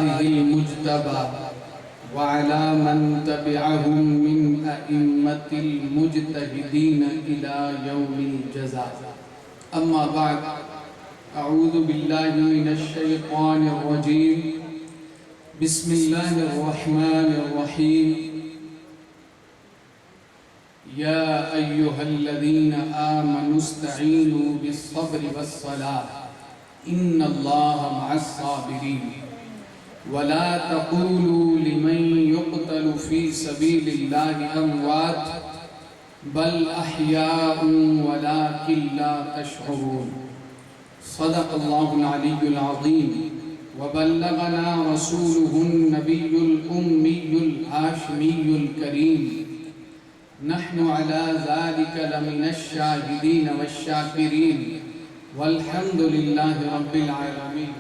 آلہ المجتبى وعلى من تبعهم من أئمة المجتهدين إلى يوم الجزاء. أما بعد، أعوذ بالله من الشيطان الرجيم. بسم الله الرحمن الرحيم. يا أيها الذين آمنوا استعينوا بالصبر والصلاة إن الله مع الصابرين. ولا تقولوا لمن يقتل في سبيل الله أموات بل أحياء ولكن لا تشعرون. صدق الله العلي العظيم. وبلغنا رسوله النبي الأمي الهاشمي الكريم. نحن على ذلك لمن الشاهدين والشاكرين والحمد لله رب العالمين.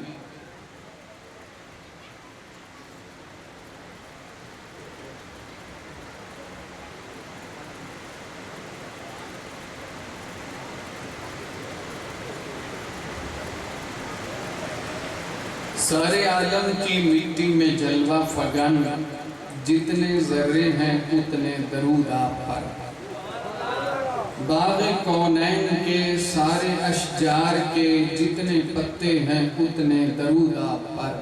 سارے عالم کی مٹی میں جلوہ فغن، جتنے ذرے ہیں اتنے درود آپ پر. باغ کونین کے سارے اشجار کے جتنے پتے ہیں اتنے درود آپ پر.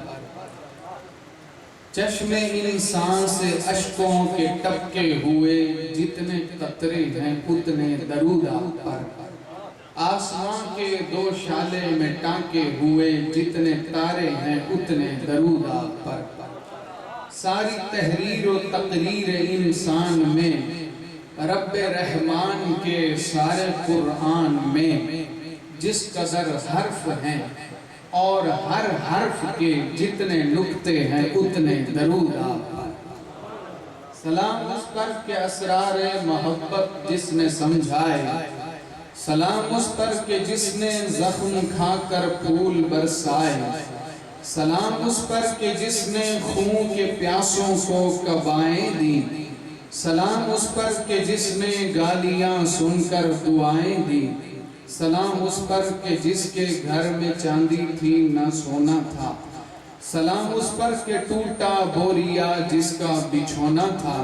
چشم انسان سے اشکوں کے ٹپکے ہوئے جتنے قطرے ہیں اتنے درود آپ پر. آسمان کے دو شالے میں ٹانکے ہوئے جتنے تارے ہیں اتنے درود آپ پر. ساری تحریر و تقریر انسان میں رب رحمان کے سارے قرآن میں جس قدر حرف ہیں اور ہر حرف کے جتنے نقطے ہیں اتنے درود آپ پر. سلام اس پر کہ اسرار محبت جس نے سمجھائے، سلام اس پر کہ جس نے زخم کھا کر پھول برسائے، سلام اس پر کہ جس نے خون کے پیاسوں کو کبائیں دی، سلام اس پر کہ جس نے گالیاں سن کر دعائیں دی، سلام اس پر کہ جس کے گھر میں چاندی تھی نہ سونا تھا، سلام اس پر کہ ٹوٹا بوریا جس کا بچھونا تھا،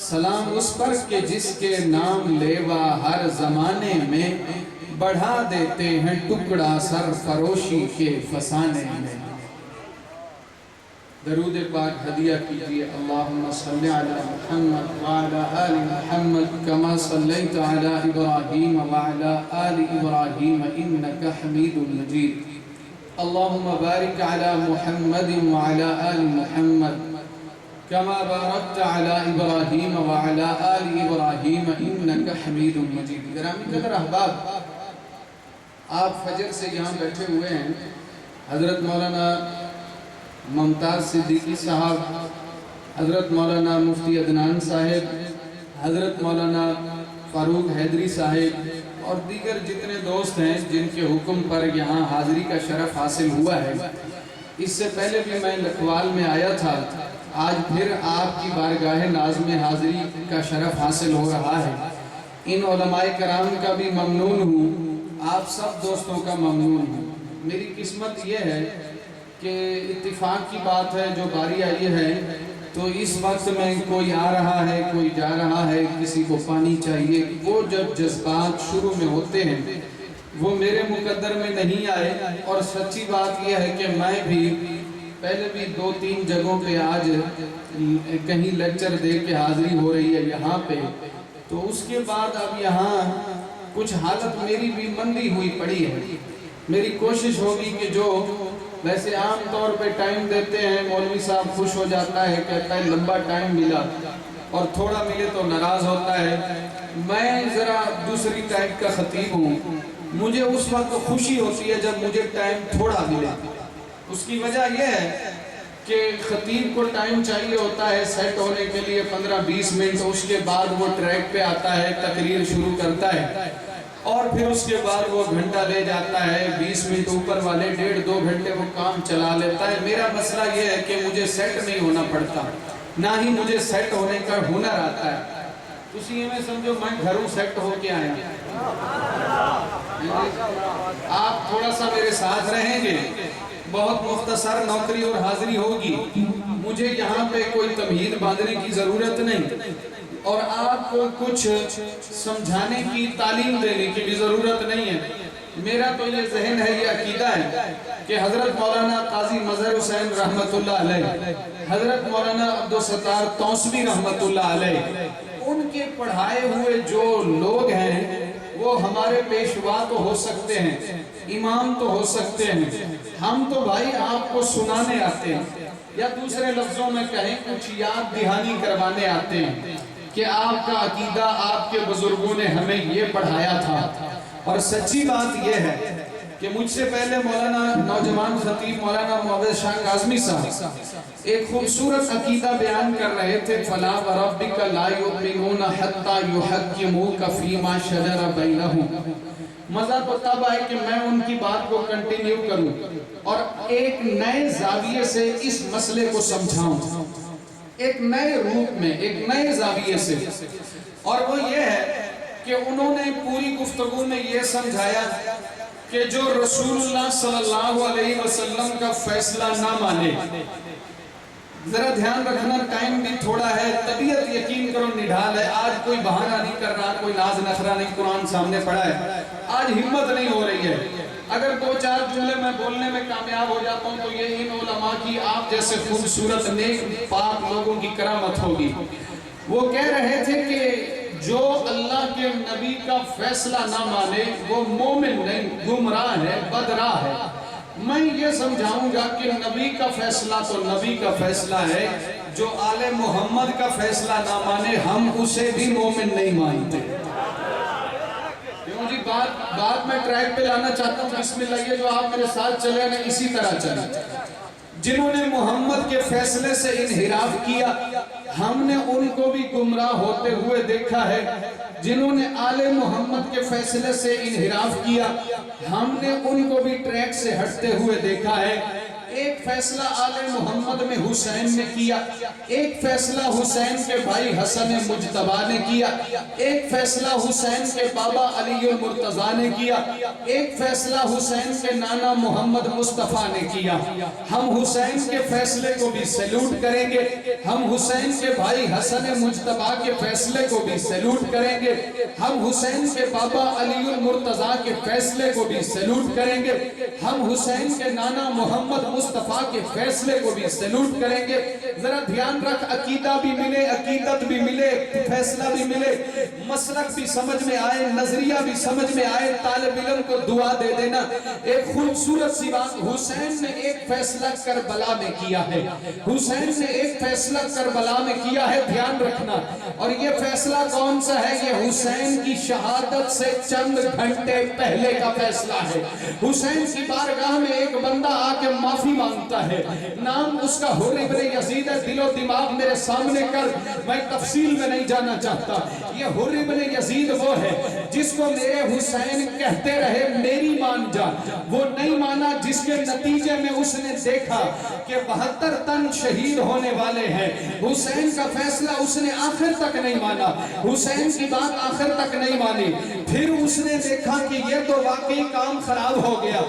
سلام اس پر کہ جس کے نام لیوا ہر زمانے میں بڑھا دیتے ہیں ٹکڑا سر فروشی کے فسانے میں. درود پاک ہدیہ کیجئے. اللہم صلی علی محمد وعلی آل محمد کما صلیت علی ابراہیم وعلی آل ابراہیم انکا حمید مجید. اللہم بارک علی محمد وعلی آل محمد کما بارکت علی ابراہیم وعلی آل ابراہیم انکا حمید مجید. گرامی قدر احباب، آپ فجر سے یہاں بیٹھے ہوئے ہیں. حضرت مولانا ممتاز صدیقی صاحب، حضرت مولانا مفتی عدنان صاحب، حضرت مولانا فاروق حیدری صاحب اور دیگر جتنے دوست ہیں جن کے حکم پر یہاں حاضری کا شرف حاصل ہوا ہے. اس سے پہلے بھی میں لکھوال میں آیا تھا، آج پھر آپ کی بارگاہ ناز میں حاضری کا شرف حاصل ہو رہا ہے. ان علماء کرام کا بھی ممنون ہوں، آپ سب دوستوں کا ممنون ہوں. میری قسمت یہ ہے کہ اتفاق کی بات ہے، جو باری آئی ہے تو اس وقت میں کوئی آ رہا ہے کوئی جا رہا ہے، کسی کو پانی چاہیے. وہ جب جذبات شروع میں ہوتے ہیں وہ میرے مقدر میں نہیں آئے. اور سچی بات یہ ہے کہ میں بھی پہلے بھی 2-3 جگہوں پہ آج کہیں لیکچر دے کے حاضری ہو رہی ہے یہاں پہ، تو اس کے بعد اب یہاں کچھ حالت میری بھی مندی ہوئی پڑی ہے. میری کوشش ہوگی کہ جو ویسے عام طور پہ ٹائم دیتے ہیں، مولوی صاحب خوش ہو جاتا ہے، کہتا ہے لمبا ٹائم ملا، اور تھوڑا ملے تو ناراض ہوتا ہے. میں ذرا دوسری ٹائپ کا خطیب ہوں. مجھے اس وقت خوشی ہوتی ہے جب مجھے ٹائم تھوڑا ملے. اس کی وجہ یہ ہے کہ خطیب کو ٹائم چاہیے ہوتا ہے سیٹ ہونے کے لیے 15-20 منٹ. اس کے بعد وہ ٹریک پہ آتا ہے، تقریر شروع کرتا ہے، اور پھر اس کے بعد وہ گھنٹہ لے جاتا ہے. 20 منٹ اوپر والے 1.5-2 گھنٹے وہ کام چلا لیتا ہے. میرا مسئلہ یہ ہے کہ مجھے سیٹ نہیں ہونا پڑتا، نہ ہی مجھے سیٹ ہونے کا ہنر آتا ہے. تسی میں سمجھو میں گھروں سیٹ ہو کے آیا. آپ تھوڑا سا میرے ساتھ رہیں گے، بہت مختصر نوکری اور حاضری ہوگی، مجھے یہاں پہ کوئی تمہید باندھنے کی ضرورت نہیں اور آپ کو کچھ سمجھانے کی تعلیم دینے کی بھی ضرورت نہیں ہے۔ میرا تو یہ ذہن ہے، یہ عقیدہ ہے کہ حضرت مولانا قاضی مظہر حسین رحمت اللہ علیہ، حضرت مولانا عبدالستار توسوی رحمت اللہ علیہ، ان کے پڑھائے ہوئے جو لوگ ہیں وہ ہمارے پیشوا تو ہو سکتے ہیں، امام تو ہو سکتے ہیں، ہم تو بھائی آپ کو سنانے آتے ہیں، یا دوسرے لفظوں میں کہیں کچھ یاد دہانی کروانے آتے ہیں کہ آپ کا عقیدہ آپ کے بزرگوں نے ہمیں یہ پڑھایا تھا۔ اور سچی بات یہ ہے کہ مجھ سے پہلے مولانا نوجوان خطیب مولانا معوذ شاہ کاظمی صاحب ایک خوبصورت عقیدہ بیان کر رہے تھے، فَلَا وَرَبِّكَ لَا يُؤْمِنُونَ حَتَّى يُحَكِّمُوكَ فِي مَا شَجَرَ بَيْنَهُمْ۔ مزہ تو تب آئے کہ میں ان کی بات کو کنٹینیو کروں اور ایک نئے زاویے سے اس مسئلے کو سمجھاؤں، ایک نئے روپ میں، ایک نئے زاویے سے، اور وہ یہ ہے کہ انہوں نے پوری گفتگو میں یہ سمجھایا کہ جو رسول اللہ صلی اللہ علیہ وسلم کا فیصلہ نہ مانے، ذرا دھیان رکھنا ٹائم بھی تھوڑا ہے، طبیعت یقین کرو نڈھال ہے، آج کوئی بہانہ نہیں کر رہا، کوئی ناز نخرہ نہیں، قرآن سامنے پڑھا ہے، آج ہمت نہیں ہو رہی ہے۔ اگر دو چار جملے میں بولنے میں کامیاب ہو جاتا ہوں تو یہ ان علماء کی آپ جیسے خوبصورت نیک پاک لوگوں کی کرامت ہوگی۔ وہ کہہ رہے تھے کہ جو اللہ کے نبی کا فیصلہ نہ مانے وہ مومن نہیں، گمراہ ہے، بدراہ ہے۔ میں یہ سمجھاؤں گا کہ نبی کا فیصلہ تو نبی کا فیصلہ ہے، جو آل محمد کا فیصلہ نہ مانے ہم اسے بھی مومن نہیں مانتے۔ کیوں جی بات میں ٹریک پہ لانا چاہتا ہوں، بسم اللہ، یہ جو آپ میرے ساتھ چلے نا اسی طرح چلے۔ جنہوں نے محمد کے فیصلے سے انحراف کیا ہم نے ان کو بھی گمراہ ہوتے ہوئے دیکھا ہے، جنہوں نے آل محمد کے فیصلے سے انحراف کیا ہم نے ان کو بھی ٹریک سے ہٹتے ہوئے دیکھا ہے۔ ایک فیصلہ آل محمد میں حسین نے کیا، ایک فیصلہ حسین کے بھائی حسن مجتبیٰ نے کیا، ایک فیصلہ حسین کے بابا علی المرتضیٰ نے کیا، ایک فیصلہ حسین کے نانا محمد مصطفیٰ نے کیا۔ ہم حسین کے فیصلے کو بھی سیلوٹ کریں گے، ہم حسین کے بھائی حسن مجتبیٰ کے فیصلے کو بھی سیلوٹ کریں گے، ہم حسین کے بابا علی المرتضیٰ کے فیصلے کو بھی سیلوٹ کریں گے، ہم حسین کے نانا محمد مصطفیٰ کے فیصلے کو بھی سیلوٹ کریں گے۔ ذرا دھیان رکھ، عقیدہ بھی ملے، عقیدت بھی ملے، فیصلہ بھی ملے، مسلک بھی سمجھ میں آئے، نظریہ بھی سمجھ میں آئے، طالب علم کو دعا دے دینا۔ ایک خوبصورت سی بات، حسین نے ایک فیصلہ کربلا میں کیا ہے، حسین نے ایک فیصلہ کربلا میں کیا ہے، دھیان رکھنا۔ اور یہ فیصلہ کون سا ہے؟ یہ حسین کی شہادت سے چند گھنٹے پہلے کا فیصلہ ہے۔ حسین کی بارگاہ میں ایک بندہ آ کے معافی مانگتا ہے، نام اس کا حر ابن یزید ہے، دل و دماغ میرے سامنے کر، میں تفصیل میں نہیں جانا چاہتا۔ یہ حر ابن یزید وہ ہے جس کو میرے حسین کہتے رہے میری مان جا، وہ نہیں مانا، جس کے نتیجے میں اس نے دیکھا کہ 72 تن شہید ہونے والے ہیں۔ حسین کا فیصلہ اس نے آخر تک نہیں مانا، حسین کی بات آخر تک نہیں مانی۔ پھر اس نے دیکھا کہ یہ تو واقعی کام خراب ہو گیا،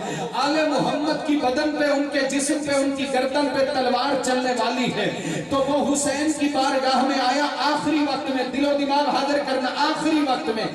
آل محمد کی بدن پہ، ان کے جسم پہ، ان کی گردن پہ تلوار چلنے والی ہے، تو وہ حسین کی بارگاہ میں آیا آخری وقت میں، دل و دماغ حاضر کرنا، آخری وقت میں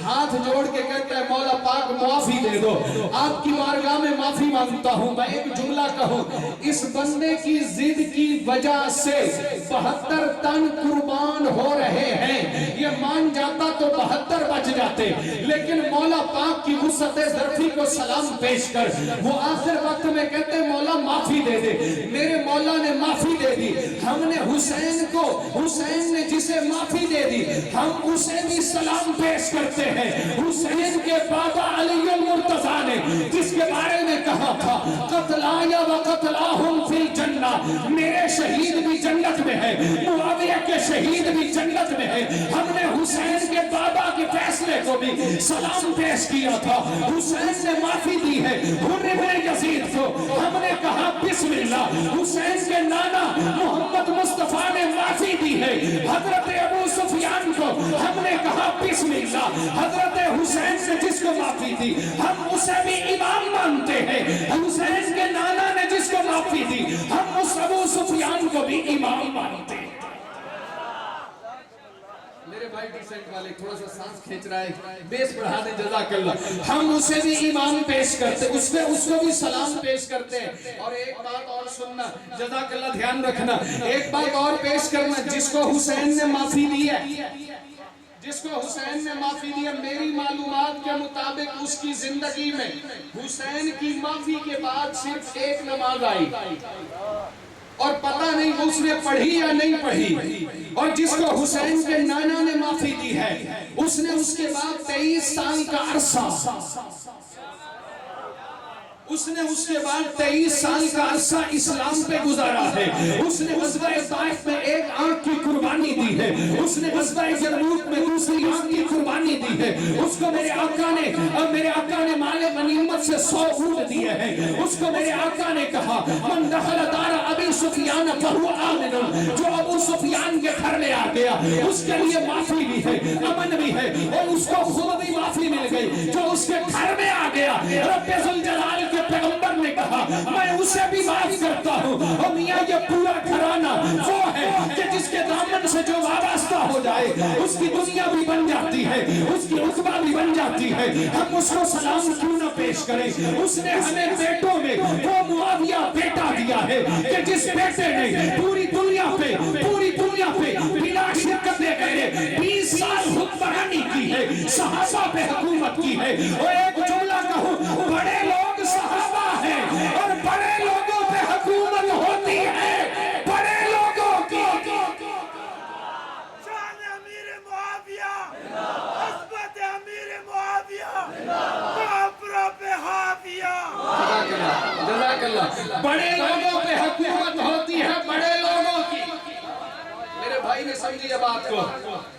ہاتھ جوڑ کے کہتا ہے مولا پاک معافی دے دو، آپ کی بارگاہ میں معافی مانگتا ہوں۔ میں ایک جملہ کہوں، اس بندے کی ضد کی وجہ سے 72 تن قربان ہو رہے ہیں، یہ مان جاتا تو 72 بچ جاتے، لیکن مولا پاک کی وسعت ظرفی کو سلام پیش کر وہ آخر وقت میں کہتے ہیں مولا معافی دے دے۔ میرے مولا نے معافی دے دی، ہم نے حسین کو، حسین نے جسے معافی دے دی ہم اسے بھی سلام پیش کرتے ہیں۔ حسین کے بابا علی المرتضیٰ نے جس کے بارے میں کہا تھا قتلایا و قتلاہم فی الجنہ، میرے شہید بھی جنت میں ہے، معاویہ کے شہید بھی جنت میں ہے، ہم نے حسین کے بابا کے فیصلے کو بھی سلام پیش کیا تھا، حسین نے معافی دی ہے۔ حر ابن یزید کو ہم نے کہا بسم اللہ، حسین کے نانا محمد مصطفیٰ نے معافی دی ہے۔ حضرت ابو سفیان کو ہم نے کہا بسم اللہ. حضرت حسین سے جس کو معافی دی ہم اسے بھی امام مانتے ہیں. حسین کے نانا نے جس کو معافی دی ہم اس ابو سفیان کو بھی امام مانتے ہیں. میرے بھائی ڈیسنٹ والے تھوڑا سا سانس کھینچ رہا ہے, بیس بڑھا دیں جزاک اللہ. ہم اسے بھی امام پیش کرتے, اس کو بھی سلام پیش کرتے ہیں. اور ایک بات اور سننا, جزاک اللہ, دھیان رکھنا, ایک بات اور پیش کرنا, جس کو حسین نے معافی دی ہے, جس کو حسین نے معافی دی ہے, میری معلومات کے مطابق اس کی زندگی میں حسین کی معافی کے بعد صرف ایک نماز آئی, اور پتہ نہیں اس نے پڑھی یا نہیں پڑھی. اور جس کو حسین کے نانا نے معافی دی ہے اس نے اس کے بعد 23 سال کا عرصہ اسلام پہ گزارا ہے. اس نے غزوہ طائف میں ایک آنکھ کی قربانی دی ہے, اس نے غزوہ یرموک میں دوسری آنکھ کی قربانی دی ہے. اس کو میرے آقا نے مال غنیمت سے 100 اونٹ دیے ہیں. اس کو میرے آقا نے کہا من دخل دار ابی سفیان فہو آمن, جو ابو سفیان کے گھر میں آ گیا اس کے لیے معافی بھی ہے, امن بھی ہے, اور اس کو خود بھی معافی مل گئی جو اس کے گھر میں آ گیا. رب ذوالجلال کے پیغمبر نے کہا میں اسے بھی معاف کرتا ہوں. اور میاں یہ پورا گھرانہ وہ ہے کہ جس کے دامن سے جو وابستہ ہو جائے اس کی دنیا بھی بن جاتی ہے, اس کی عقبہ بھی بن جاتی ہے. ہم اس کو سلام کیوں نہ پیش کریں. اس نے ہمیں بیٹوں میں وہ معاویہ بیٹا دیا ہے کہ جس بیٹے نے پوری دنیا پہ بلا شرکت گئے 20 سال حکمرانی کی ہے, صحابہ پہ حکومت کی ہے. اور ایک جملہ کہوں, بڑے لوگ صحابہ ہیں اور بڑے لوگوں پہ حکومت ہوتی ہے, بڑے لوگوں کی. شان امیر معاویہ, عصمت امیر معاویہ, معافرہ پہ حاویہ. جزاک اللہ. بڑے لوگوں پہ حکومت ہوتی ہے, بڑے لوگوں کی. میرے بھائی نے سمجھی یہ بات کو,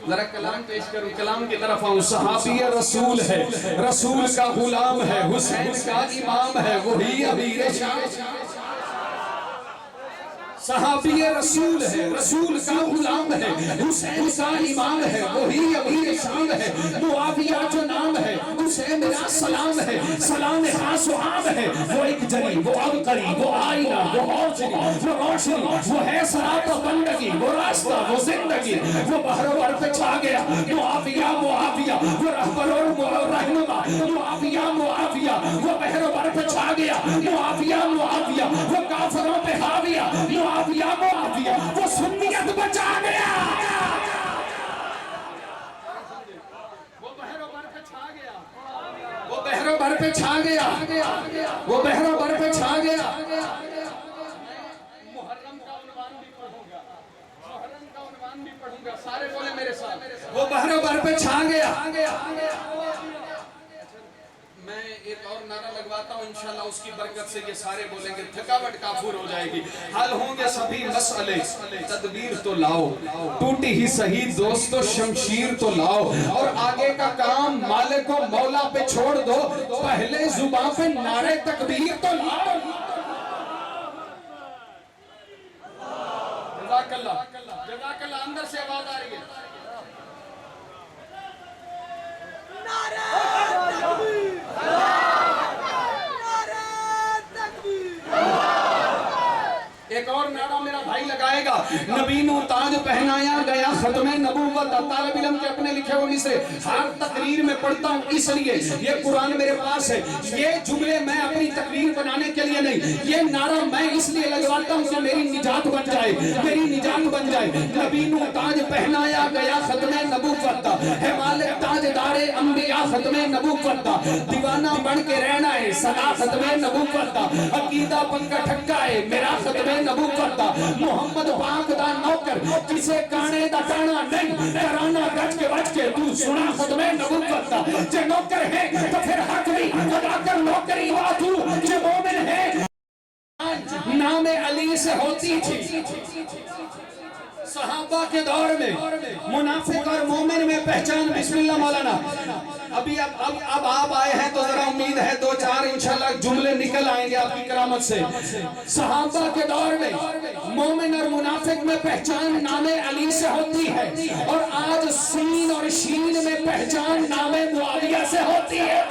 ذرا کلام پیش کروں, کلام کی طرف آؤں. صحابی رسول ہے, رسول کا غلام ہے, حسین کا امام ہے, وہی امیر شام. صحابی رسول ہے, رسول کا غلام ہے, حسین کا امام ہے, وہی امیر شام ہے. معاویہ جو نام ہے اسے میرا سلام ہے, سلام خاص و عام ہے. وہ ایک جری, وہ عبقری, وہ آئینہ, وہ اوجری, وہ روشنی, وہ ہے صراط و بندگی, وہ راستہ, وہ زندگی, وہ بحر و بر پہ چھا گیا. معاویہ وہ رہبر اور رہنما, معاویہ وہ بحر و بر پہ چھا گیا. معاویہ وہ کافروں پہ حاویہ, معاویہ وہ سنیت بچا گیا. وہ بحر و بر پہ چھا گیا, وہ بحر و بر پہ چھا گیا, وہ بحر و بر پہ چھا گیا. محرم کا عنوان بھی پڑھوں گا, سارے بولے میرے ساتھ. وہ بحر و بر پہ چھا گیا. میں ایک اور نعرہ لگواتا ہوں, انشاءاللہ اس کی برکت سے یہ سارے بولیں گے, تھکاوٹ کافور ہو جائے گی. حل ہوں گے سبھی مسئلے, تدبیر تو لاؤ, ٹوٹی ہی صحیح دوستو شمشیر تو لاؤ. اور آگے کا کام مالک و مولا پہ چھوڑ دو, پہلے زباں پہ نعرہ تکبیر تو لاؤ. جزاک اللہ, اندر سے آواز آ رہی ہے. ایک اور نعرہ میرا بھائی لگائے گا. نبی نو تاج پہنایا گیا ختم نبوت. طالب علم کے اپنے لکھے ہوئے مصرے ہر تقریر میں پڑھتا ہوں, اس لیے یہ قرآن میرے پاس ہے. یہ جملے میں اپنی تقریر بنانے کے لیے نہیں, یہ نعرہ میں اس لیے لگواتا ہوں کہ میری نجات بن جائے, میری نجات بن جائے. نبی نو تاج پہنایا گیا ختم نبوت, ہے مالک تاجدار انبیاء ختم نبوت. دیوانہ بن کے رہنا ہے سدا ختم نبوت. عقیدہ پنکا ٹھکا ہے میرا ختم نبوت. محمد پاک دا نوکر, کسے کانے دا ٹانا نہیں, ترانہ گج کے بچ کے تو سنا ختم نبوت. جے نوکر ہے تو پھر حق بھی ادا کر نوکری, وا تو جے مومن ہے نام علی سے ہوتی تھی. صحابہ کے دور میں منافق اور مومن میں پہچان. بسم اللہ مولانا. ابھی اب آپ آئے ہیں تو ذرا امید ہے 2-4 انشاءاللہ جملے نکل آئیں گے آپ کی کرامت سے. صحابہ کے دور میں مومن اور منافق عربک میں پہچان نام علی سے ہوتی ہے، اور آج سین اور شین میں پہچان نام معاویہ سے ہوتی ہے۔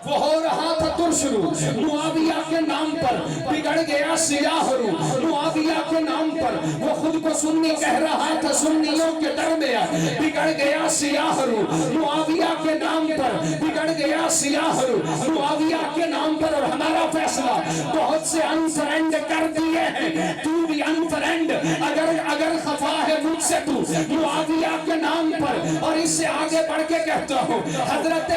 وہ ہو رہا تھا ترشرو، معاویہ کے نام پر بگڑ گیا سیاہ رو، معاویہ کے نام پر وہ خود کو سنی کہہ رہا تھا، سنیوں کے درمیان بگڑ گیا سیاہ رو، معاویہ کے نام پر بگڑ گیا سیاہ رو، معاویہ کے نام پر۔ اور ہمارا فیصلہ بہت سے انفرینڈ کر دیے ہیں، تو بھی انفرینڈ اگر خفا ہے مجھ سے تو معاویہ کے نام پر۔ اور اس سے آگے بڑھ کے کہتا ہوں، حضرت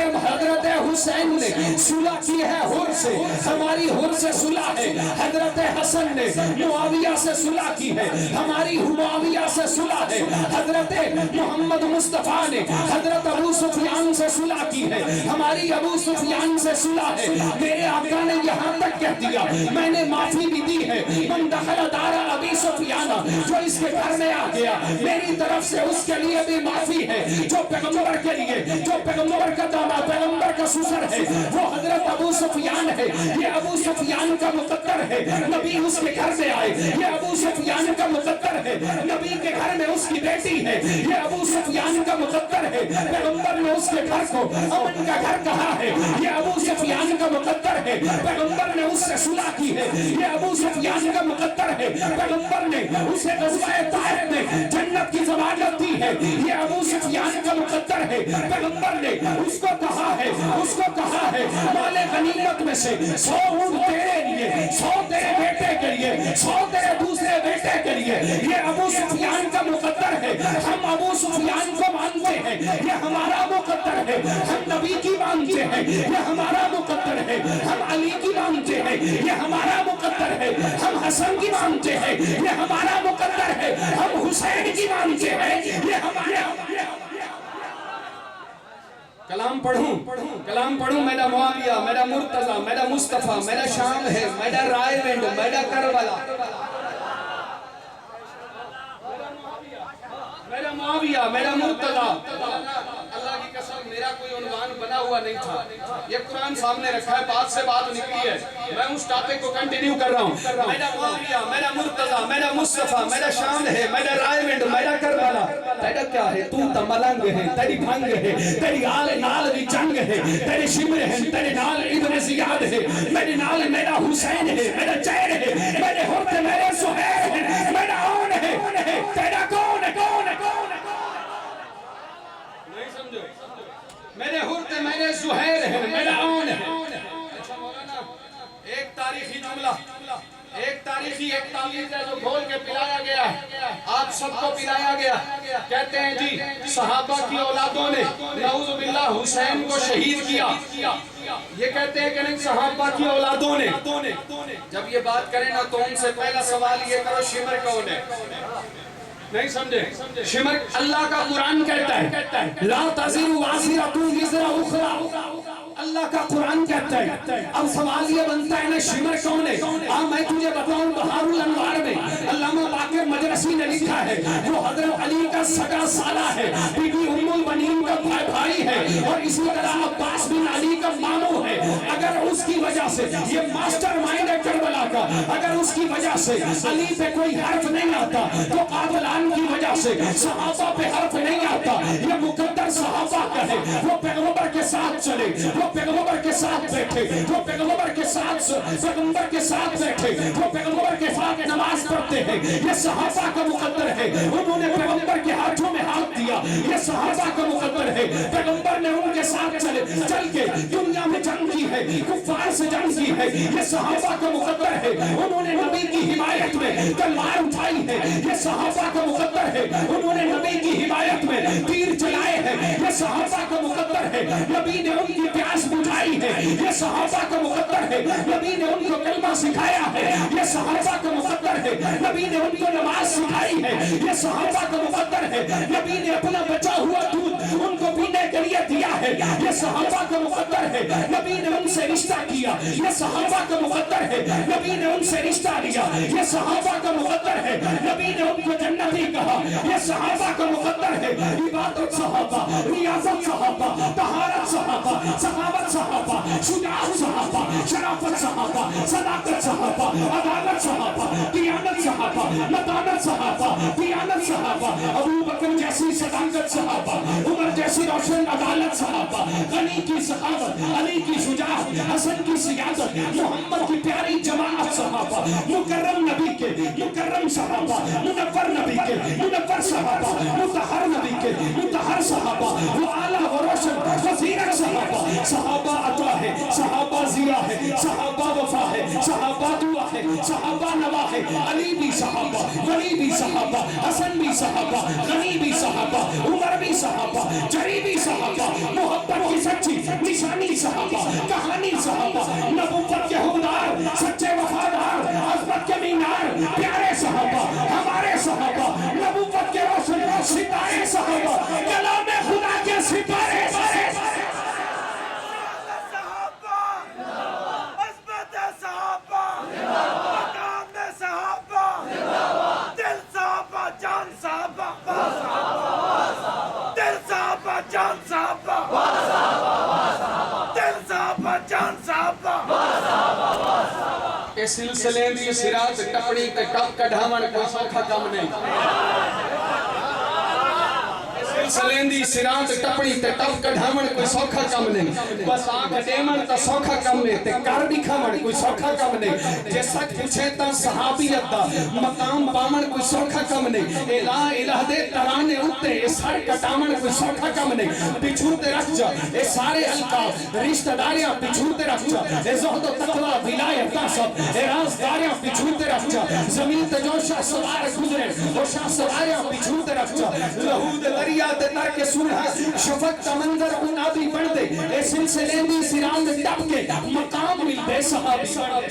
حسین نے صلح کی ہے حر سے، ہماری حر سے صلح ہے۔ حضرت حسن نے معاویہ سے صلح کی ہے، ہماری معاویہ سے صلح ہے۔ حضرت محمد مصطفیٰ نے حضرت ابو سفیان سے صلح کی ہے، ہماری ابو سفیان سے صلح ہے۔ میرے آقا نے یہاں تک کہہ دیا، میں نے معافی بھی دی ہے، من دخل دار ابی سفیان، جو اس کے گھر میں آ گیا میری طرف سے اس کے لیے بھی معافی ہے۔ جو پیغمبر کے لیے، جو پیغمبر کا داماد، پیغمبر کا سسر ہے، وہ حضرت ابو سفیان ہے۔ یہ ابو سفیان کا مقدر ہے، نبی اس کے گھر میں آئے، یہ ابو سفیان کا مقدر ہے، نبی کے گھر میں اس کی بیٹی ہے، یہ ابو سفیان کا مقدر ہے، پیغمبر نے اس کے گھر کو امن کا گھر کہا ہے، یہ ابو سفیان کا مقدر ہے، پیغمبر نے اس سے صلح کی ہے، یہ ابو سفیان کا مقدر ہے، پیغمبر نے اسے غزوہ طائف میں جنت کی ضمانت دی ہے، یہ ابو سفیان کا مقدر ہے، پیغمبر نے اس کو کہا ہے، اس کو کہا ہے مال غنیمت میں سے 100 اونٹ تیرے لیے، 100 تیرے بیٹے کے لیے، 100 تیرے دوسرے بیٹے کے لیے۔ یہ ابو سفیان کا مقدر ہے، ہم ابو سفیان کو مانتے ہیں، یہ ہمارا مقدر ہے، ہم نبی کی مانتے ہیں، یہ ہمارا مقدر ہے، ہم علی کی مانتے ہیں، یہ ہمارا مقدر ہے، ہم حسن کی مانتے ہیں، یہ ہمارا مقدر ہے، ہم حسین کی مانتے ہیں، یہ ہمارا۔ کلام پڑھوں میرا معاویہ، میرا مرتضی، میرا مصطفیٰ، میرا شام ہے، میرا رائے وینڈ، میرا کربلا، میرا معاویہ، میرا مرتضی۔ اللہ کی قسم میرا کوئی عنوان بنا ہوا نہیں تھا، یہ قرآن سامنے رکھا ہے، بات سے بات نکلی ہے، میں اس ٹاپک کو کنٹینیو کر رہا ہوں۔ میرا معاویہ، میرا مرتضی، میرا مصطفیٰ، میرا شام ہے، میرا رائے وینڈ، میرا کربلا۔ تیرا کیا ہے؟ تو ملنگ ہے، تیری بھنگ ہے، تیری آل نال بھی جنگ ہے، تیرے شمر ہے، تیرے نال ابن زیاد ہے، میرے نال میرا حسین ہے، میرا چہر ہے، میرے حرد میرے سہیر ہے، میرا اون ہے، تیرا کون ہے؟ نہیں سمجھو، میرے حرد میرے سہیر ہے، میرا اون ہے۔ اچھا مولانا، ایک تاریخی جملہ، ایک تعویذ ہے جو گھول کے پلایا گیا ہے، آپ سب کو پلایا گیا۔ کہتے ہیں جی صحابہ کی اولادوں نے نعوذ باللہ حسین کو شہید کیا، یہ کہتے ہیں کہ نہیں صحابہ کی اولادوں نے۔ جب یہ بات کریں نا تو ان سے پہلا سوال یہ کرو شمر کون ہے؟ نہیں سمجھے؟ شمر اللہ کا قرآن کہتا ہے لا تزر وازرۃ وزر اخری، اللہ کا قرآن کہتا ہے۔ اب سوال یہ بنتا ہے نا شمر کون ہے؟ میں تجھے بتاؤں بہار الانوار میں علامہ باقر مجلسی نے لکھا ہے وہ حضرت علی کا سگا سالہ ہے، بی بی ام البنین کا بھائی ہے، اور اسی طرح عباس بن علی کا ماموں ہے۔ اگر اس کی وجہ سے یہ ماسٹر مائنڈ ہے کربلا کا، اگر اس کی وجہ سے علی پہ کوئی حرف نہیں آتا تو قاتلان کی وجہ سے صحابہ پہ حرف نہیں آتا، یہ مقدر صحابہ کا ہے۔ وہ پیغمبر کے ساتھ چلے، وہ پیغمبر کے ساتھ بیٹھے، وہ پیغمبر کے ساتھ بیٹھے، وہ پیغمبر کے ساتھ نماز پڑھتے ہیں، یہ صحابہ کا مقدر ہے۔ انہوں نے پیغمبر کے ہاتھوں میں ہاتھ دیا، یہ صحابہ کا مقدر ہے۔ پیغمبر نے ان کے ساتھ چل کے دنیا میں جنگ کی ہے، کفار سے جنگ کی ہے، یہ صحابہ کا مقدر ہے۔ انہوں نے نبی کی حمایت میں تلوار اٹھائی ہے، یہ صحابہ کا مقدر ہے۔ انہوں نے نبی کی حمایت میں تیر چلائے ہیں، یہ صحابہ کا مقدر ہے۔ نبی نے ان کی پیاس بجھائی ہے، یہ صحابہ کا مقدر ہے۔ نبی نے ان کو کلمہ سکھایا ہے، یہ صحابہ کا مقدر ہے۔ نبی نے ان کو نماز سکھائی ہے، یہ صحابہ کا مقدر ہے۔ نبی نے اپنا بچا ہوا دودھ ان کو پینے کے لیے دیا ہے، یہ صحابہ کا مقدر ہے۔ نبی نے ان سے رشتہ کیا، یہ صحابہ کا مقدر ہے۔ نبی نے ان سے رشتہ لیا، یہ صحابہ کا مقدر ہے۔ نبی نے ان کو جنتی کہا، یہ صحابہ کا مقدر ہے۔ عبادت صحابہ، ریاضت صحابہ، طہارت صحابہ، سخاوت صحابہ، شجاعت صحابہ، شرافت صحابہ، صداقت صحابہ، عدالت صحابہ، دیانت صحابہ، صحابہ، متانت صحابہ، دیانت صحابہ، ابو بکر جیسی صداقت صحابہ، عمر جیسی روشن عدالت صحابہ، غنی کی صحابت، علی کی شجاعت، حسن کی سیادت، محمد کی پیاری جماعت صحابہ، مکرم نبی کے مکرم صحابہ، منور نبی کے منور صحابہ، مطہر نبی کے مطہر صحابہ، وہ اعلیٰ و روشن وزیرک صحابہ، صحابہ عطا ہے، صحابہ ضیاء ہے، صحابہ وفا ہے، صحابہ دعا ہے، صحابہ نوا ہے، علی بھی صحابہ، ولی بھی صحابہ، حسن بھی صحابہ، غنی بھی صحابہ، عمر بھی صحابہ، جری بھی صحابہ، محبت کی سچی نشانی صحابہ، کہانی صحابہ، نبوت کے حقدار، سچے وفادار، عظمت کے مینار، پیارے صحابہ، ہمارے صحابہ، نبوت کے روشن ستارے صحابہ، کلام خدا کے ستارے صحابہ، عظمت صحابہ، مقام صحابہ، دل صحابہ، جان صحابہ، دل صحابہ، جان صحابہ، دل صحابہ، جان صحابہ. کہ سلسلے دی سرات ٹپڑی تے ٹپ کڈھاون کوئی سوکھا کم نہیں. سلسلے دی سرات ٹپڑی تے ٹپ کڈھاون کوئی سوکھا کم نہیں. بس آنکھ ڈیمن تا سوکھا کم نہیں تے کر دکھاون کوئی سوکھا کم نہیں. جے سچ پوچھے تا صحابیت دا مقام پاون کوئی سوکھا کم نہیں. اے لا الہ دے ترانے اتے اے سر کٹاون کوئی سوکھا کم نہیں. پچھو تے رکھ جا اے سارے القاب رشتہ داریاں پچھو تے رکھ جا. اے زہد و تقوی ولایت سب اے رازداریاں پچھو تے رکھ جا. زمین تے جو شاہ سوار گزرے وہ شاہ سواریاں پچھو تے رکھ جا. لہو دے دریا تے تر کے سنہا شفق کا منظر انابی بڑھ دے. اے سلسلے دی سران دے ٹپ کے مقام مل دے صحابی بڑھ دے.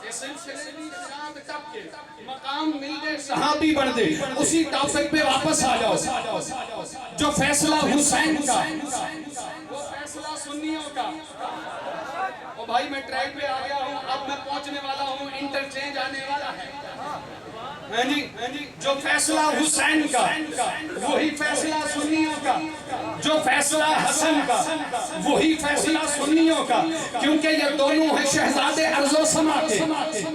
اے سلسلے دی سران دے ٹپ کے مقام مل دے صحابی بڑھ دے. اسی ٹاپک پہ واپس آ جاؤ. جو فیصلہ حسین کا وہ فیصلہ سنیوں کا. او بھائی میں ٹریک پہ آ گیا ہوں, اب میں پہنچنے والا ہوں, انٹرچینج آنے والا ہے. ہاں جی, جو فیصلہ حسین کا وہی فیصلہ سنیوں کا, جو فیصلہ حسن کا وہی فیصلہ سنیوں کا. کیونکہ یہ دونوں ہیں شہزادے ارض و سما کے,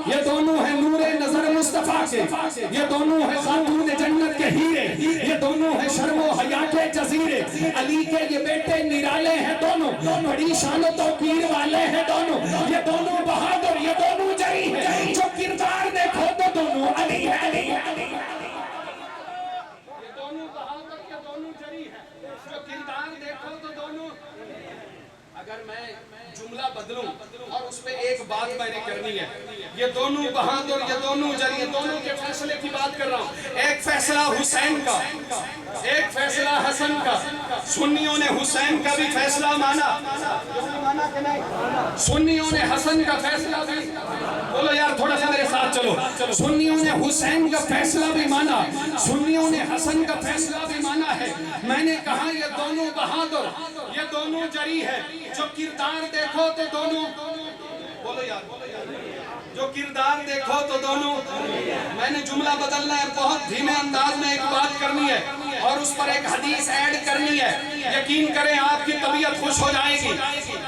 یہ دونوں ہیں نور نظر مصطفیٰ کے, یہ دونوں ہیں خاتون جنت کے ہیرے, یہ دونوں ہیں شرم و حیا کے جزیرے. علی کے یہ بیٹے نرالے ہیں دونوں, بڑی شان و توقیر والے ہیں دونوں. یہ دونوں بہادر, یہ دونوں جری ہیں, جو کردار دیکھو تو دونوں علی ہے. یہ دونوں بہادر, یہ دونوں جری ہیں, جو کردار دیکھو تو دونوں. اگر میں جملہ بدلوں اور اس پہ ایک بات میں نے کرنی ہے, یہ دونوں بہادر, یہ دونوں جری, دونوں کے فیصلے کی بات کر رہا ہوں. ایک فیصلہ حسین کا, ایک فیصلہ حسن کا. سنیوں نے حسین کا بھی فیصلہ مانا کہ نہیں؟ سنیوں نے حسن کا فیصلہ بھی, بولو یار تھوڑا سا میرے ساتھ چلو. سنیوں نے حسین کا فیصلہ بھی مانا, سنیوں نے حسن کا فیصلہ بھی مانا ہے. میں نے کہا یہ دونوں بہادر, یہ دونوں جری ہے, جو کردار دیکھو تو دونوں, بولو یار, جو کردار دیکھو تو دونوں. میں نے جملہ بدلنا ہے, بہت دھیمے انداز میں ایک بات کرنی ہے اور اس پر ایک حدیث ایڈ کرنی ہے. یقین کریں آپ کی طبیعت خوش ہو جائے گی.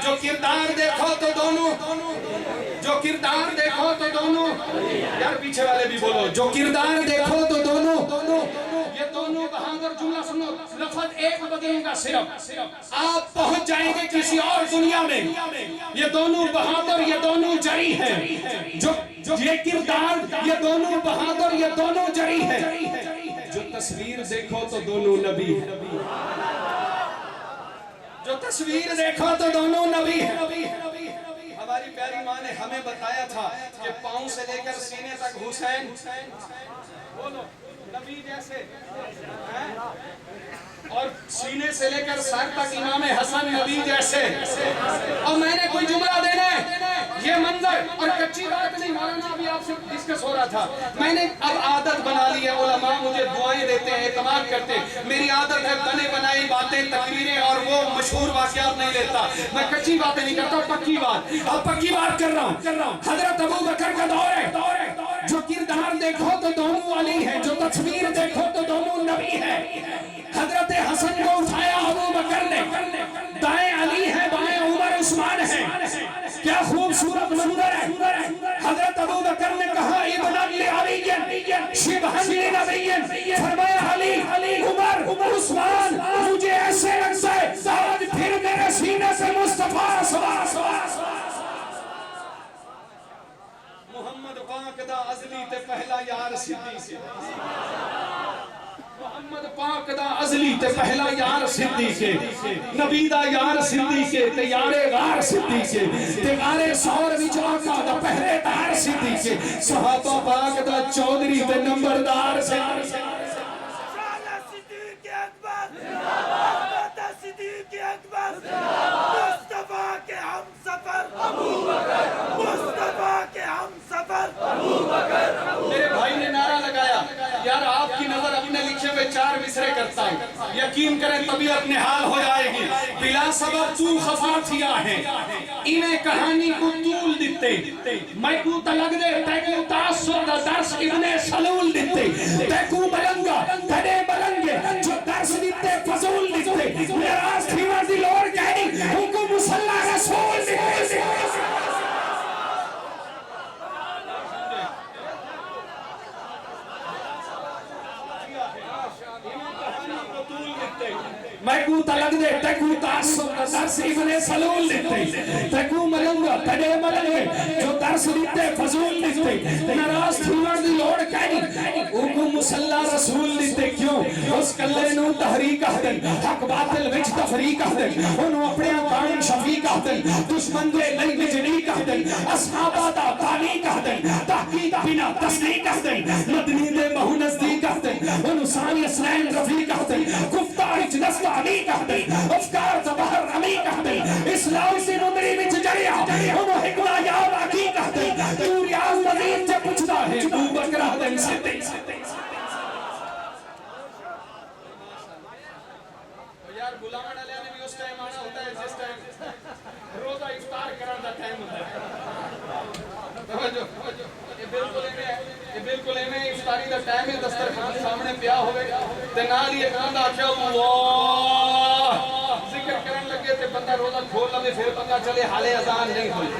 جو کردار دیکھو تو دونوں, جو کردار دیکھو تو دونوں. یار پیچھے والے بھی بولو, جو کردار دیکھو تو دونوں. یہ دونوں بہادر. جملہ سنو, لفظ ایک بدلوں گا صرف, آپ پہنچ جائیں گے کسی اور دنیا میں. یہ دونوں بہادر, یہ دونوں جری ہیں, جو یہ کردار, یہ دونوں بہادر, یہ دونوں جری ہیں. جو تصویر دیکھو تو دونوں نبی ہیں, جو تصویر دیکھو تو دونوں نبی ہیں. ہماری پیاری ماں نے ہمیں بتایا تھا کہ پاؤں سے لے کر سینے تک حسین, بولو نبی جیسے, اور سینے سے لے کر سر تک امام حسن نبی جیسے. اور میں نے کوئی جملہ دینا ہے, یہ منظر, اور کچی بات نہیں, مولانا ابھی آپ سے ڈسکس ہو رہا تھا. میں نے اب عادت بنا لی ہے, علماء مجھے دعائیں دیتے ہیں, اعتماد کرتے ہیں. میری عادت ہے بنے بنائی باتیں, تقریریں اور وہ مشہور واقعات نہیں لیتا. میں کچی باتیں نہیں کرتا, پکی بات. اب پکی بات کر رہا ہوں. حضرت ابو بکر کا دور ہے, جو کردار دیکھو تو دونوں علی ہے, جو تصویر دیکھو تو دونوں نبی ہے. حضرت حسن کو اٹھایا ابو بکر نے, دائیں علی ہے, بائیں عمر عثمان ہے. کیا خوبصورت منظر ہے. حضرت ابو بکر نے کہا ابن شبہن لنبیین، فرمایا علی، عمر، عثمان، مجھے ایسے لگتا ہے آج پھر میرے سینے سے مصطفیٰ محمد پاک دا ازلی تے پہلا یار صدیق ہے، محمد پاک دا ازلی تے پہلا یار صدیق ہے، نبی دا یار صدیق ہے تے یار غار صدیق ہے تے غار سور وچ آقا دا پہلے دار صدیق ہے، صحابہ پاک دا چودھری تے نمبردار صدیق ہے۔ شالا صدیق اکبر احمد صدیق اکبر مصطفیٰ کے ہم سفر ابو بکر، مصطفیٰ کے ہم سفر ابو بکر۔ میرے بھائی نے نعرہ لگایا یار آپ کی نظر اپنے لکھے ہوئے 4 مصرے کرتا ہوں، یقین کریں طبیعت نحال ہو جائے گی۔ بلا سبب تو خفا تھیا ہے انہیں کہانی کو طول دیتے، میں کو تلگ دے تیکو تاثر دا درس ابن سلول دیتے، تیکو بلنگا تھڑے بلنگے جو درس دیتے فضول دیتے، میراز تھی مرضی لوڑ کہنی حکم مسلح رسول دیتے۔ میں کو تلگ دے تیکو تاثر دا درس ابن سلول دیتے، تیکو ملنگا تھڑے بلنگے جو درس دیتے فضول دیتے، میراز تھی مرضی لوڑ کہنی حکم مسلح رسول دیتے۔ کیوں اس کلے نو تحریک اہدن، حق باطل وچ تفریق اہدن، انہوں اپنے قائم شفیق اہدن، دشمن دے لئی وجنیق اہدن، اصحابہ دا تعلیق اہدن، تحقیق بنا تصدیق اہدن، مدنی دے بہو نزدیک اہدن، انہوں ثانی اسنین رفیق اہدن، گفتار اچ نسل علیق اہدن، افکار زبہر عمیق اہدن، اسلام سے نمری وچ جڑیا، انہوں حکمہ یاد عقیق اہدن، تو ریاض مزید جب پچھتا ہے ابو بکر اہدن صدیق۔ یار غلام علیہ نے بھی اس ٹائم آنا ہوتا ہے جس ٹائم روزہ افطار کران دا ٹائم ہوتا ہے۔ توجہ یہ بالکل ایویں افطاری دا ٹائم ہے، دسترخوان سامنے پیا ہوئے تے نال ہی ایک بندہ آکھیا اللہ ذکر کرن لگے تے بندہ روزہ کھول لے پھر پتہ چلے حالے اذان نہیں ہوئی۔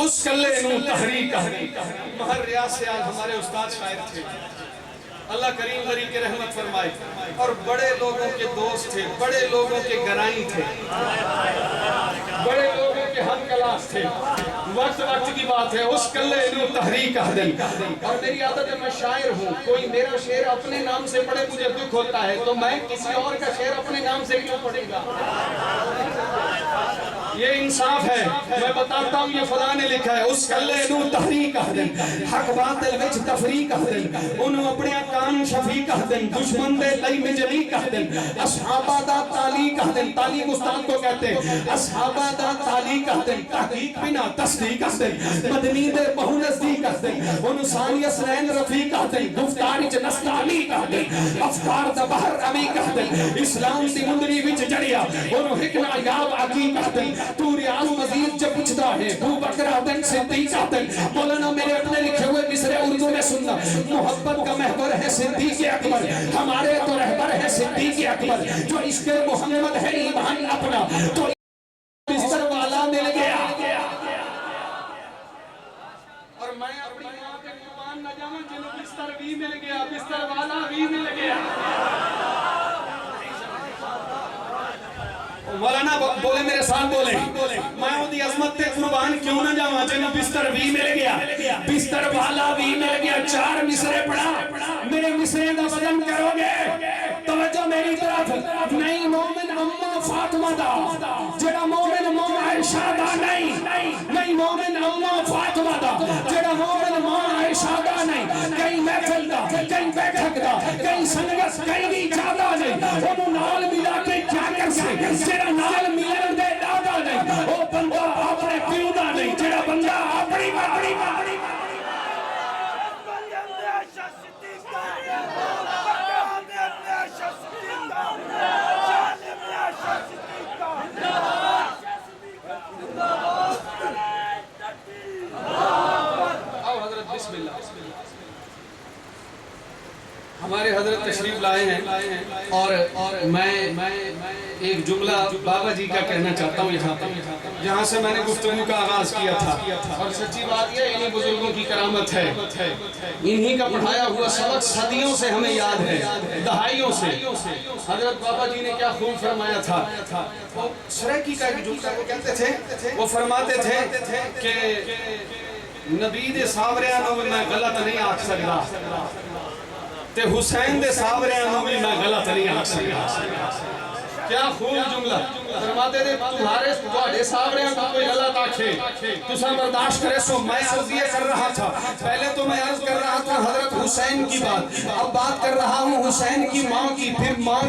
اس کلے نو تحریک مہر ریاض سے آج ہمارے استاد شاعر تھے، اللہ کریم غریب کے رحمت فرمائے، اور بڑے لوگوں کے دوست تھے، بڑے لوگوں کے گرائی تھے، بڑے لوگوں کے ہم کلاس تھے۔ وقت کی بات ہے، اس کلے نو تحریک اہدن، اور میری عادت ہے میں شاعر ہوں، کوئی میرا شعر اپنے نام سے پڑھے مجھے دکھ ہوتا ہے، تو میں کسی اور کا شعر اپنے نام سے کیوں پڑھے گا؟ یہ انصاف ہے، میں بتاتا ہوں یہ فلاں نے لکھا ہے، اس کلے نو تحریک اہدن، حق باطل وچ تفریق اہدن، انہوں اپنے کام شفیق اہدن، دشمن دے لئی مجلیق اہدن، اصحابہ دا تعلیق اہدن، تعلیق استاد کو کہتے ہیں، اصحابہ دا تعلیق اہدن، تحقیق بنا تصدیق اہدن، مدنی دے بہو نزدیک اہدن، انہوں ثانی اسنین رفیق اہدن، گفتاری چ نسل علیق اہدن، افکار دا بحر عمیق اہدن، اسلام دی مندری وچ جڑیا، انہوں حکمہ یاب عقیق اہدن، تو ریاض مزید جب پچھتا ہے ابو بکر اہدن صدیق اہدن۔ مولانا میرے اپنے لکھے ہوئے مصرے اردو میں سننا، محبت کا محور ہے صدیق اکبر، ہمارے تو رہبر ہے صدیق اکبر، جو عشق محمد ہے ایمان اپنا تو بستر والا مل گیا۔ اور میں اپنی ماں کے قربان نہ جاؤں جنہوں بستر بھی مل گیا، بستر والا بھی مل گیا۔ مولانا بولے میرے ساتھ بولے، میں اُن دی عظمت تے قربان کیوں نہ جاواں جنہوں بستر بھی مل گیا، بستر والا بھی مل گیا۔ 4 مصرے پڑھا، میرے مصرے دا وزن کرو گے، توجہ میری طرف، نہیں مومن اماں فاطمہ دا، جڑا مومن ماں عائشہ دا نہیں مومن اماں فاطمہ دا، جڑا مومن ماں عائشہ دا نہیں، کہیں محفل دا، کہیں بیٹھک دا، کہیں سنگت، کہیں بھی جادا نہیں، انہوں نال ملا کے کیا کر سکے، جڑا نال ملن دے دادا نہیں، وہ بندہ اپنے پیو دا نہیں، جڑا بندہ اپنی ہمارے حضرت تشریف لائے ہیں، اور میں ایک جملہ بابا جی کا کہنا چاہتا ہوں یہاں پر، جہاں سے میں نے گفتگو کا آغاز کیا تھا، اور سچی بات یہ انہی بزرگوں کی کرامت ہے، انہی کا پڑھایا ہوا سبق صدیوں سے ہمیں یاد ہے، دہائیوں سے۔ حضرت بابا جی نے کیا خوب فرمایا تھا، وہ سریکی کا ایک جملہ وہ کہتے تھے، وہ فرماتے تھے کہ نبی دے ساوریاں میں غلط نہیں آکھ سکتا، تے حسین دے ساوریاں میں غلط نہیں آکھ سکتا۔ کیا خوب جملہ فرماتے تھے، تمہارے سامنے کو کوئی غلط آنکھے تسا برداشت کرے۔ سو میں عرض یہ کر رہا تھا، پہلے تو میں عرض کر رہا تھا حضرت حسین کی بات، اب بات کر رہا ہوں حسین کی ماں کی، پھر ماں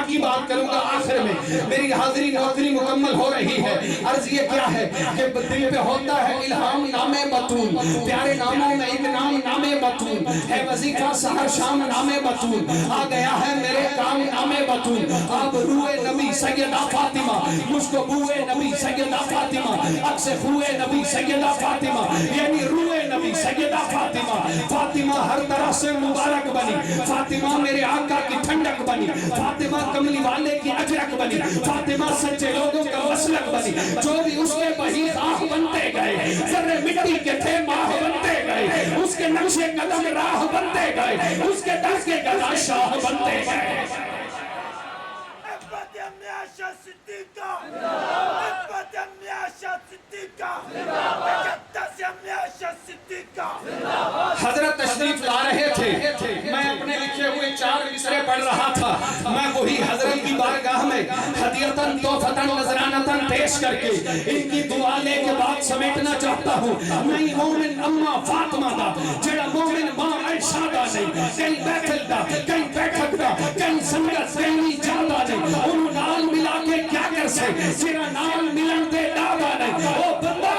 کی بات کروں گا آخر میں۔ میری حاضری نوکری مکمل ہو رہی ہے۔ عرض یہ کیا ہے کہ دل پہ ہوتا ہے الہام نام بطول، پیارے ناموں میں ایک نام نام بطول ہے، وظیفہ سحر شام نام بطول، آ گیا ہے میرے کام نام بطول۔ اب روئے نبی سیدہ فاطمہ، مجھ کو بوئے نبی سیدہ فاطمہ، عکس خوئے نبی سیدہ فاطمہ، یعنی روئے نبی سیدہ فاطمہ۔ فاطمہ ہر طرح سے مبارک بنی، فاطمہ میرے آقا کی ٹھنڈک بنی، فاطمہ کملی والے کی اجرک بنی، فاطمہ سچے لوگوں کا وصلک بنی۔ جو بھی اس کے بہی خواہ بنتے گئے، ذرے مٹی کے تھے ماہ بنتے گئے، اس کے نقش قدم راہ بنتے گئے، اس کے دس کے گدا شاہ بنتے گئے۔ عائشہ صدیقہ، نسبت امی عائشہ صدیقہ، مقدس امی عائشہ صدیقہ۔ حضرت تشریف لا رہے تھے، میں اپنے لکھے ہوئے 4 مصرے پڑھ رہا تھا، میں وہی حضرت کی بارگاہ میں ہدیتاً تحفتاً نذرانتاً پیش کر کے ان کی دعا لے کے بات سمیٹنا چاہتا ہوں۔ نہیں مومن اماں فاطمہ دا، جڑا مومن ماں عائشہ دا نہیں، کہیں بیٹھل دا، کہیں بیٹھک دا، کہیں سنگت کہیں جادا نہیں، انہوں نال ملا کے کیا کر سے، جیرا نال ملن دے دادا نہیں، او بندہ